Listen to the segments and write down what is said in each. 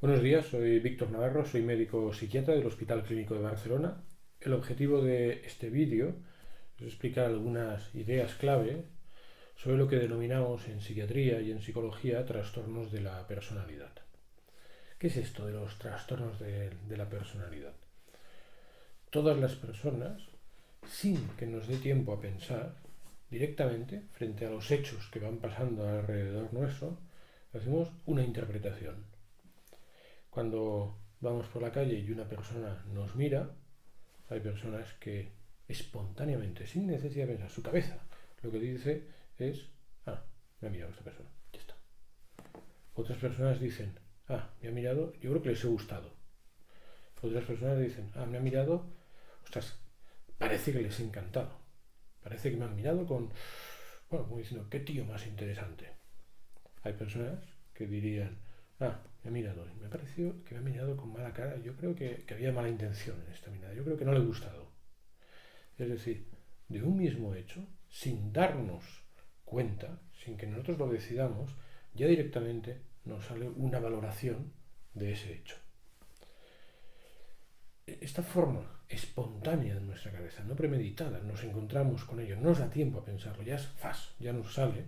Buenos días, soy Víctor Navarro, soy médico psiquiatra del Hospital Clínico de Barcelona. El objetivo de este vídeo es explicar algunas ideas clave sobre lo que denominamos en psiquiatría y en psicología trastornos de la personalidad. ¿Qué es esto de los trastornos de la personalidad? Todas las personas, sin que nos dé tiempo a pensar, directamente, frente a los hechos que van pasando alrededor nuestro, hacemos una interpretación. Cuando vamos por la calle y una persona nos mira, hay personas que espontáneamente, sin necesidad de pensar, su cabeza lo que dice es, me ha mirado esta persona, ya está. Otras personas dicen, me ha mirado, yo creo que les he gustado. Otras personas dicen, me ha mirado, ostras, parece que les he encantado. Parece que me han mirado como diciendo, qué tío más interesante. Hay personas que dirían, me ha mirado, y me ha parecido que me ha mirado con mala cara, yo creo que había mala intención en esta mirada, yo creo que no le he gustado. Es decir, de un mismo hecho, sin darnos cuenta, sin que nosotros lo decidamos, ya directamente nos sale una valoración de ese hecho. Esta forma espontánea en nuestra cabeza, no premeditada, nos encontramos con ello, no nos da tiempo a pensarlo, ya es ya nos sale,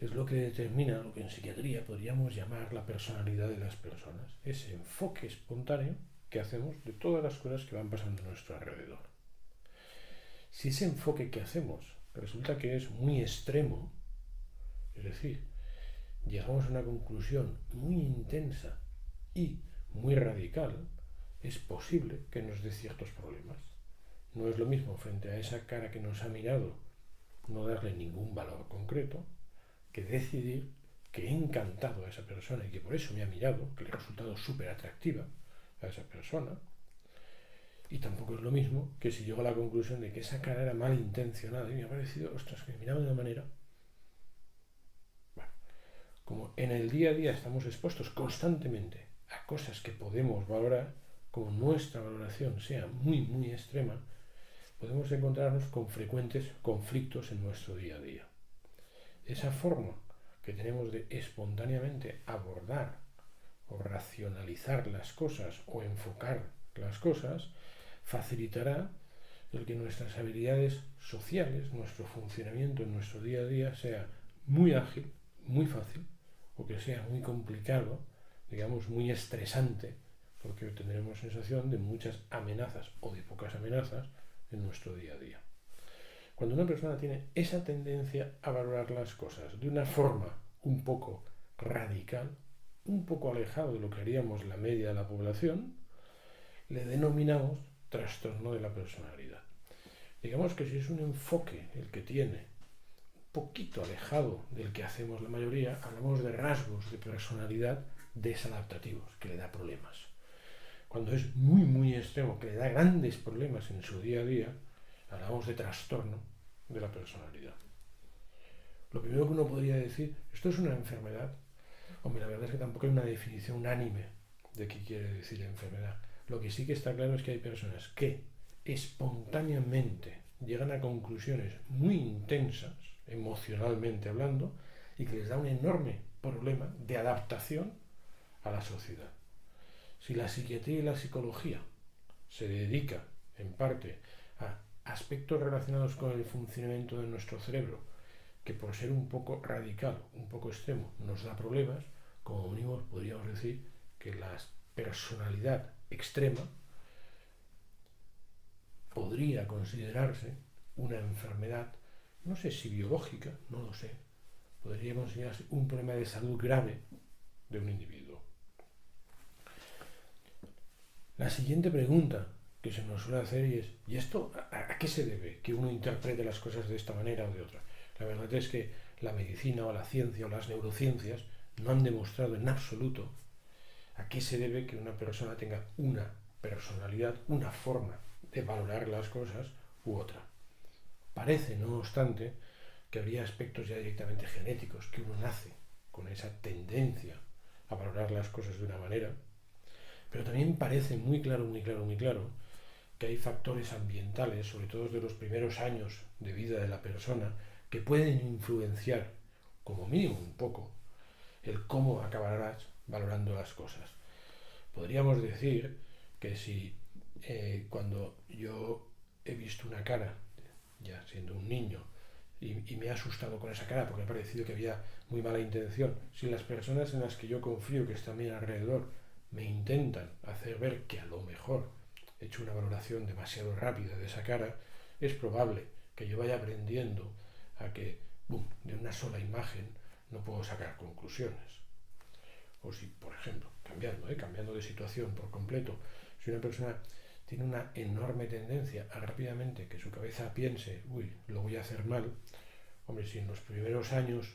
es lo que determina lo que en psiquiatría podríamos llamar la personalidad de las personas, ese enfoque espontáneo que hacemos de todas las cosas que van pasando a nuestro alrededor. Si ese enfoque que hacemos resulta que es muy extremo, es decir, llegamos a una conclusión muy intensa y muy radical, es posible que nos dé ciertos problemas. No es lo mismo frente a esa cara que nos ha mirado no darle ningún valor concreto que decidir que he encantado a esa persona y que por eso me ha mirado, que le ha resultado súper atractiva a esa persona. Y tampoco es lo mismo que si llego a la conclusión de que esa cara era malintencionada y me ha parecido, ostras, que me miraba de una manera. Bueno, como en el día a día estamos expuestos constantemente a cosas que podemos valorar, como nuestra valoración sea muy, muy extrema, podemos encontrarnos con frecuentes conflictos en nuestro día a día. Esa forma que tenemos de espontáneamente abordar o racionalizar las cosas o enfocar las cosas facilitará el que nuestras habilidades sociales, nuestro funcionamiento en nuestro día a día sea muy ágil, muy fácil, o que sea muy complicado, digamos muy estresante, porque tendremos sensación de muchas amenazas o de pocas amenazas en nuestro día a día. Cuando una persona tiene esa tendencia a valorar las cosas de una forma un poco radical, un poco alejado de lo que haríamos la media de la población, le denominamos trastorno de la personalidad. Digamos que si es un enfoque el que tiene un poquito alejado del que hacemos la mayoría, hablamos de rasgos de personalidad desadaptativos, que le da problemas. Cuando es muy, muy extremo, que le da grandes problemas en su día a día, hablamos de trastorno de la personalidad. Lo primero que uno podría decir, ¿esto es una enfermedad? Hombre, la verdad es que tampoco hay una definición unánime de qué quiere decir enfermedad. Lo que sí que está claro es que hay personas que espontáneamente llegan a conclusiones muy intensas, emocionalmente hablando, y que les da un enorme problema de adaptación a la sociedad. Si la psiquiatría y la psicología se dedica, en parte, a aspectos relacionados con el funcionamiento de nuestro cerebro, que por ser un poco radical, un poco extremo, nos da problemas, como mínimo podríamos decir que la personalidad extrema podría considerarse una enfermedad, no sé si biológica, no lo sé, podría considerarse un problema de salud grave de un individuo. La siguiente pregunta que se nos suele hacer es, ¿y esto a qué se debe? Que uno interprete las cosas de esta manera o de otra. La verdad es que la medicina o la ciencia o las neurociencias no han demostrado en absoluto a qué se debe que una persona tenga una personalidad, una forma de valorar las cosas u otra. Parece, no obstante, que habría aspectos ya directamente genéticos, que uno nace con esa tendencia a valorar las cosas de una manera, pero también parece muy claro, muy claro, muy claro que hay factores ambientales, sobre todo de los primeros años de vida de la persona, que pueden influenciar, como mínimo un poco, el cómo acabarás valorando las cosas. Podríamos decir que si cuando yo he visto una cara, ya siendo un niño, y me ha asustado con esa cara porque me ha parecido que había muy mala intención, si las personas en las que yo confío que están bien alrededor me intentan hacer ver que a lo mejor he hecho una valoración demasiado rápida de esa cara, es probable que yo vaya aprendiendo a que de una sola imagen no puedo sacar conclusiones. O si, por ejemplo, cambiando de situación por completo, si una persona tiene una enorme tendencia a rápidamente que su cabeza piense, lo voy a hacer mal, hombre, si en los primeros años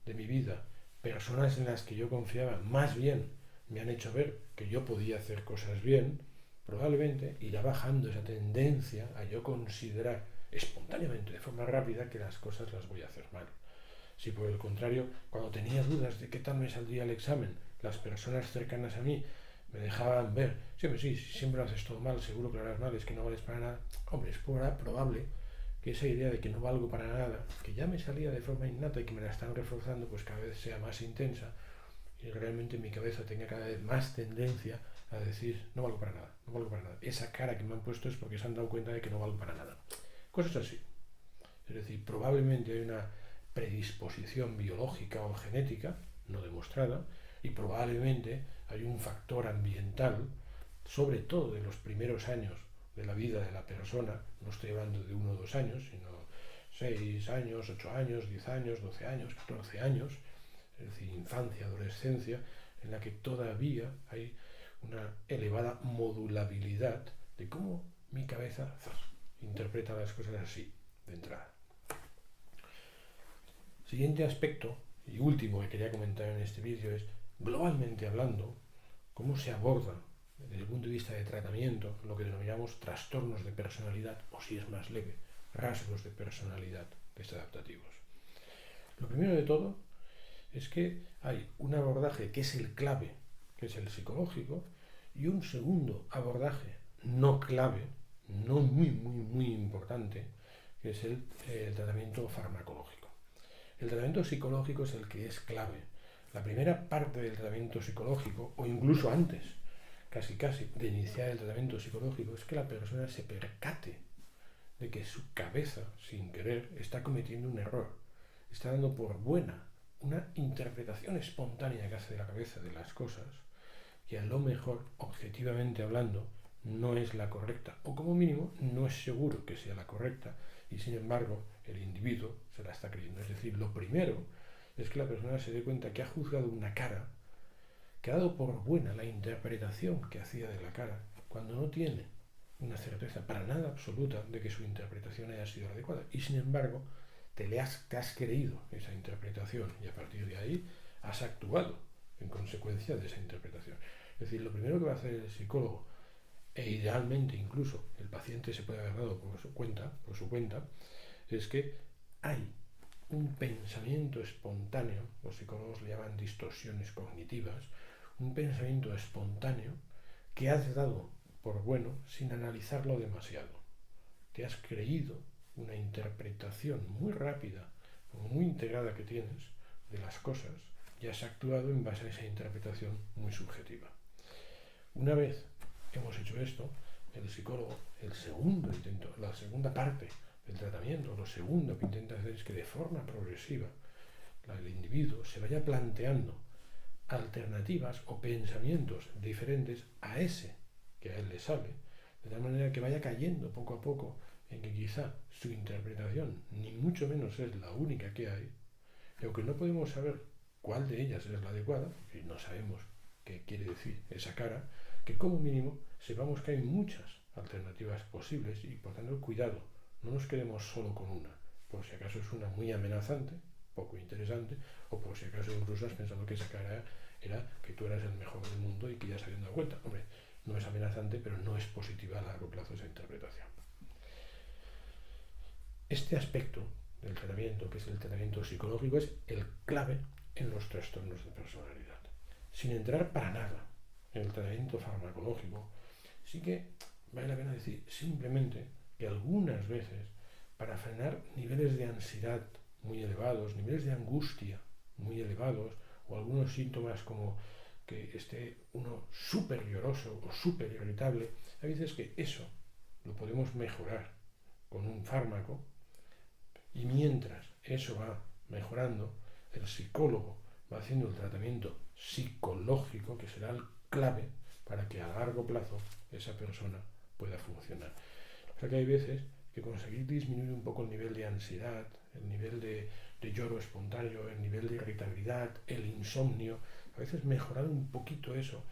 de mi vida personas en las que yo confiaba más bien me han hecho ver que yo podía hacer cosas bien, probablemente irá bajando esa tendencia a yo considerar espontáneamente, de forma rápida, que las cosas las voy a hacer mal. Si por el contrario, cuando tenía dudas de qué tal me saldría el examen, las personas cercanas a mí me dejaban ver, sí, siempre lo haces todo mal, seguro que lo harás mal, es que no vales para nada, hombre, es probable que esa idea de que no valgo para nada, que ya me salía de forma innata y que me la están reforzando, pues cada vez sea más intensa y realmente mi cabeza tenga cada vez más tendencia a decir, no valgo para nada, no valgo para nada. Esa cara que me han puesto es porque se han dado cuenta de que no valgo para nada. Cosas así. Es decir, probablemente hay una predisposición biológica o genética no demostrada y probablemente hay un factor ambiental, sobre todo de los primeros años de la vida de la persona, no estoy hablando de 1 o 2 años, sino 6 años, 8 años, 10 años, 12 años, 14 años, es decir, infancia, adolescencia, en la que todavía hay una elevada modulabilidad de cómo mi cabeza interpreta las cosas así, de entrada. Siguiente aspecto, y último que quería comentar en este vídeo, es, globalmente hablando, cómo se aborda desde el punto de vista de tratamiento lo que denominamos trastornos de personalidad, o si es más leve, rasgos de personalidad desadaptativos. Lo primero de todo es que hay un abordaje que es el clave, que es el psicológico, y un segundo abordaje no clave, no muy importante, que es el tratamiento farmacológico. El tratamiento psicológico es el que es clave. La primera parte del tratamiento psicológico, o incluso antes, casi de iniciar el tratamiento psicológico, es que la persona se percate de que su cabeza, sin querer, está cometiendo un error. Está dando por buena una interpretación espontánea que hace de la cabeza de las cosas, que a lo mejor, objetivamente hablando, no es la correcta, o como mínimo no es seguro que sea la correcta, y sin embargo el individuo se la está creyendo. Es decir, lo primero es que la persona se dé cuenta que ha juzgado una cara, que ha dado por buena la interpretación que hacía de la cara, cuando no tiene una certeza para nada absoluta de que su interpretación haya sido la adecuada, y sin embargo te has creído esa interpretación y a partir de ahí has actuado en consecuencia de esa interpretación. Es decir, lo primero que va a hacer el psicólogo, e idealmente incluso el paciente se puede haber dado por su cuenta, es que hay un pensamiento espontáneo, los psicólogos le llaman distorsiones cognitivas, un pensamiento espontáneo que has dado por bueno sin analizarlo demasiado. Te has creído una interpretación muy rápida, muy integrada que tienes de las cosas y has actuado en base a esa interpretación muy subjetiva. Una vez hemos hecho esto, el psicólogo, la segunda parte del tratamiento, lo segundo que intenta hacer es que de forma progresiva el individuo se vaya planteando alternativas o pensamientos diferentes a ese que a él le sale, de tal manera que vaya cayendo poco a poco en que quizá su interpretación ni mucho menos es la única que hay, y aunque no podemos saber cuál de ellas es la adecuada, y no sabemos qué quiere decir esa cara, que como mínimo sepamos que hay muchas alternativas posibles y por tanto cuidado, no nos quedemos solo con una, por si acaso es una muy amenazante, poco interesante, o por si acaso incluso has pensado que esa cara era que tú eras el mejor del mundo y que ya se habían dado cuenta. Hombre, no es amenazante, pero no es positiva a largo plazo esa interpretación. Este aspecto del tratamiento, que es el tratamiento psicológico, es el clave en los trastornos de personalidad. Sin entrar para nada en el tratamiento farmacológico, sí que vale la pena decir simplemente que algunas veces, para frenar niveles de ansiedad muy elevados, niveles de angustia muy elevados, o algunos síntomas como que esté uno súper lloroso o súper irritable, hay veces que eso lo podemos mejorar con un fármaco, y mientras eso va mejorando, el psicólogo va haciendo el tratamiento psicológico, que será el clave para que a largo plazo esa persona pueda funcionar. O sea que hay veces que conseguir disminuir un poco el nivel de ansiedad, el nivel de lloro espontáneo, el nivel de irritabilidad, el insomnio, a veces mejorar un poquito eso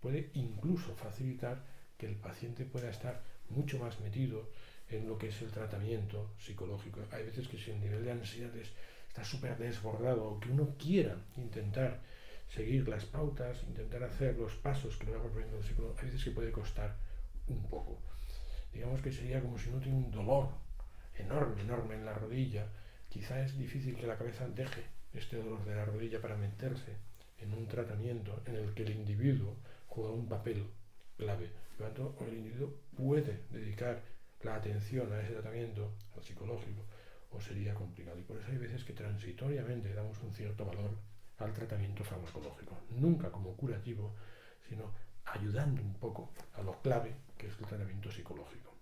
puede incluso facilitar que el paciente pueda estar mucho más metido en lo que es el tratamiento psicológico. Hay veces que si el nivel de ansiedad está súper desbordado, o que uno quiera intentar seguir las pautas, intentar hacer los pasos que le va proponiendo el psicólogo, hay veces que puede costar un poco. Digamos que sería como si uno tiene un dolor enorme en la rodilla. Quizá es difícil que la cabeza deje este dolor de la rodilla para meterse en un tratamiento en el que el individuo juega un papel clave. Por lo tanto, el individuo puede dedicar la atención a ese tratamiento, al psicológico, o sería complicado. Y por eso hay veces que transitoriamente damos un cierto valor al tratamiento farmacológico. Nunca como curativo, sino ayudando un poco a lo clave que es el tratamiento psicológico.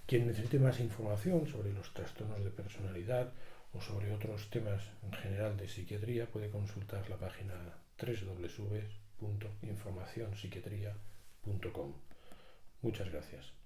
Quien necesite más información sobre los trastornos de personalidad o sobre otros temas en general de psiquiatría puede consultar la página www.informacionpsiquiatria.com. Muchas gracias.